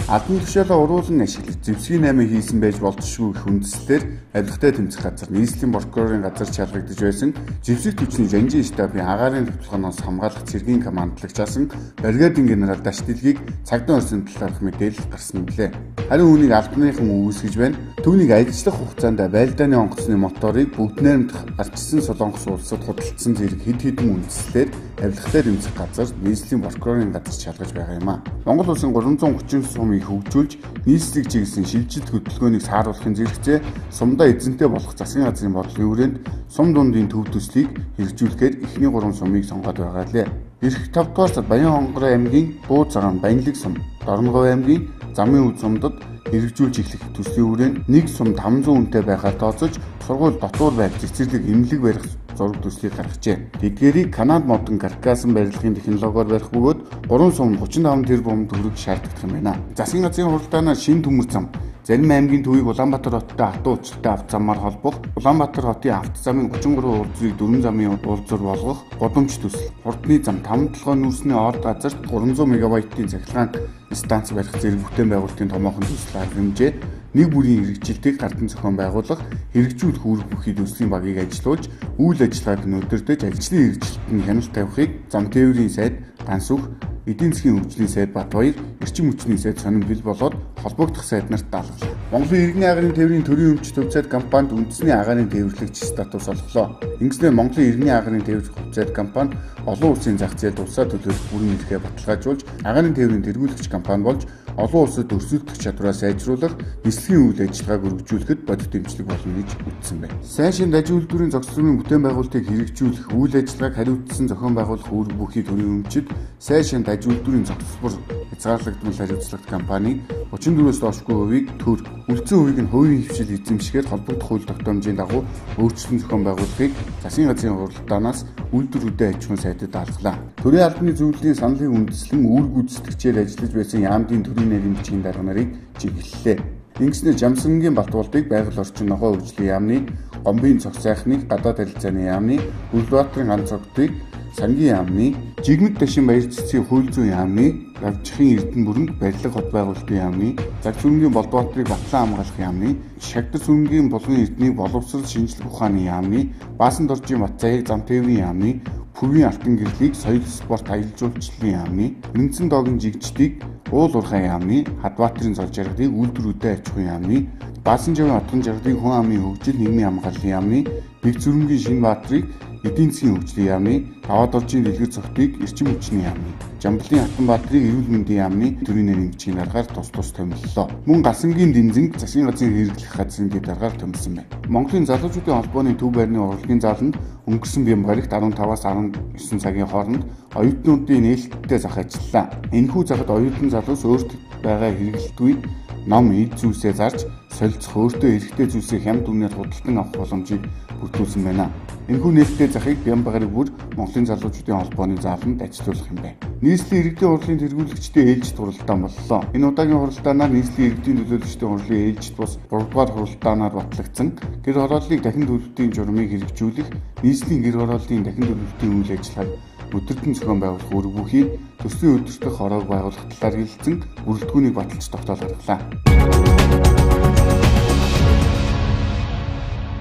Албан тушаалаа уруулан ашиглаж зэвсгийн 8 хийсэн байж болзошгүй их үндслээр авилгатай тэмцэх газар нийслэлийн прокурорын газар чалгагдж байсан зэвсэг түвшний жанжин штабын агаарын төвлөгөөноос хамгаалах цэргийн командлагч асан бригадын генерал Даштилгийг цагдаа орсон талаарх мэдээлэл гарсан билээ. Харин үүнийг албаныхан үүсгэж байна. Түүнийг ажиллах хугацаанд байлдааны онгоцны моторыг бүгд найрамдах арчсан Солонгос улсад худалдсан зэрэг хэд хэдэн үндслээр авилгатай тэмцэх газар нийслэлийн прокурорын газар чалгаж байгаа юм а. Монгол улсын 339 сумыг хөгжүүлж нийслэлийг чиглэсэн шилжилт хөдөлгөөнийг сааруулахын зэрэгцээ сумдаа эзэнтэй болох засгийн газрын бодлогын хүрээнд сум дундын төв төслийг хэрэгжүүлэхээр эхний 3 сумыг сонгоод байгаа лээ. Ирэх 5 дугаар сард Баян-Хонгороо аймгийн Буу цагаан Баянлаг сум, Дорногов аймгийн Замын үд сумдад хэрэгжүүлж эхлэх төслийн хүрээнд нэг сум 500 хүнтэй байхаар тооцож сургууль дотор байх цэцэрлэг эмнэлэг барих зураг төслийг гаргажээ. Тэдгээрийг Канад модон каркасан барилгын технологиор барих бөгөөд 3 сум 35 тэрбум төгрөг шаарддаг юм байна. Засгийн газрын хуралдаанаар шинэ төмөр зам зарим аймгийн төвийг Улаанбаатар хоттой автоо учиртай авто замаар холбох, Улаанбаатар хотын авто замын 33 урдзыг 4 замын урдзар болгох гудамж төсөл, хурдны зам 5 толгой нүүрсний орд газарт 300 МВт-ийн цахилгаан станц барих зэрэг бүтээн байгуулалтын томоохон төсөл хэмжээ, нэг бүрийн хэрэгжилтийг гардан зохион байгуулах, хэрэгжүүлэх үүрэг бүхий төслийн багийг ажилуулж, үйл ажиллагааг нь өдөртөж ажлын хэрэгжилтэнд хяналт тавихыг зам тээврийн сайд Гансүх, эдийн засгийн хөгжлийн сайд Батбаяр, эрчим хүчний сайд Сонирхол болоод холбогдох сайд нарт даалгалаа. Монголын иргэний агаарын тээврийн төрийн өмч төвцөд компанид үндэсний агаарын тээвэрлэгч статус олголоо. Ингэснээр Монголын иргэний агаарын тээврийн хувьцаат компани олон улсын зах зээлд улсаа төлөөлөх бүрэн эрхээ баталгаажуулж, агаарын тээврийн тэргүүлэгч компани болж олон улсад өрсөлдөх чадвараа сайжруулах, нислэгийн үйл ажиллагааг өргөжүүлэхэд бодит дэмжлэг болно гэж үзсэн байна. Сайшин дажин үйлдвэрийн зохицлын бүтээн байгуулалтыг хэрэгжүүлэх, үйл ажиллагааг хариуцсан зохион байгуулах үүрэг бүхий төрийн өмчид сайшин дажин үйлдвэрийн зохицлбор хязгаарлагдмал хариуцлагат компани 34-өөс доошгүй хувийг төр, үлдсэн хувийг нь хувийн хвшил эзэмшихээр холбогдох хууль тогтоомжийн дагуу өөрчлөлт зохион байгуулахыг засгийн газрын хуралдаанаас үйлдвэрүүдэд аж ахуйн сайдад даалгалаа. Төрийн албаны зөвлөлийн саналыг үндэслэн үүрэг гүйцэтгэгчээр ажиллаж байсан яамдын төрийн нарийн бичгийн дарга нарыг чиглэллээ. Ингэснээр Жамсангийн Балтуулдыг байгаль орчин нохой хөгжлийн яамны, Гомбын цогц сайхныг гадаад харилцааны яамны, Улбаатарын ганц цогтыг Сангийн яамны, Жигмэд Дашин Баяр цэцгийн хууль зүйн яамны, Явжихын Эрдэнэ бүрэнг барилга хот байгуулалтын яамны, Цаг сүмгийн Болбоотрыг Батлан хамгаалах яамны, Шагдар сүмгийн Булган Эрдэнэийг боловсрол шинжлэх ухааны яамны, Баасан доржийн Батцаягыг зам тээврийн яамны, Пүргийн алтан гэрлийг соёл спорт аялал жуулчлалын яамны, Эрдэнэцэн доогийн жигчдийг Уул уурхай яамны, Хадбаатарын зол жаргалыг үйлдвэрүүдэд аж ахуйн яамны, Баасан жавын отгон жаргалыг хүн амын хөгжил нийгмийн хамгааллын яамны, Бэг зүрмгийн Шинбаатрыг эдийн засгийн хөгжлийн яамны, Даваад оржийн дэлгэр цогтыг эрчим хүчний яамны, Жамблын Хатанбаатрыг эрүүл мэндийн яамны төрийн нарийн бичгийн даргаар тус томиллоо. Мөн Гасангийн Дэнзэнг засгийн газрын хэрэглэх газрын дэд даргаар томилсон байна. Монголын залуучуудын холбооны төв байрны урлагийн зааланд өнгөрсөн Бямбарагт 15-аас 19 цагийн хооронд оюутнуудын нээлттэй зах ажиллалаа. Энэхүү захад оюутан залуус өөртөө байгаа хэрэгэлтгүй ном эд зүйлсээ зарж солилцох, өөртөө эрхтэй зүйлсээ хямд үнээр худалдан авах боломжийг бүрдүүлсэн байна. Энэхүү нээлттэй захыг Бямбагарыг бүр Монголын залуучуудын холбооны зааланд ажилуулах юм байна. Нийслэлийн иргэдийн хурлын тэргүүлэгчдийн ээлжид хуралдаан боллоо. Энэ удаагийн хуралдаанаар нийслэлийн иргэдийн төлөөлөгчдийн хурлын ээлжид бус 3 дугаар хуралдаанаар батлагдсан гэр хорооллыг дахин төлөвлөлтийн журмыг хэрэгжүүлэх, нийслэлийн гэр хорооллын дахин төлөвлөлтийн үйл ажиллагааг өдөртөн зохион байгуулах үүрэг бүхий төслийн өдөртөх хороог байгуулах талаар хэлэлцэн бүрэлдэхүүнийг баталж тогтоол гаргалаа.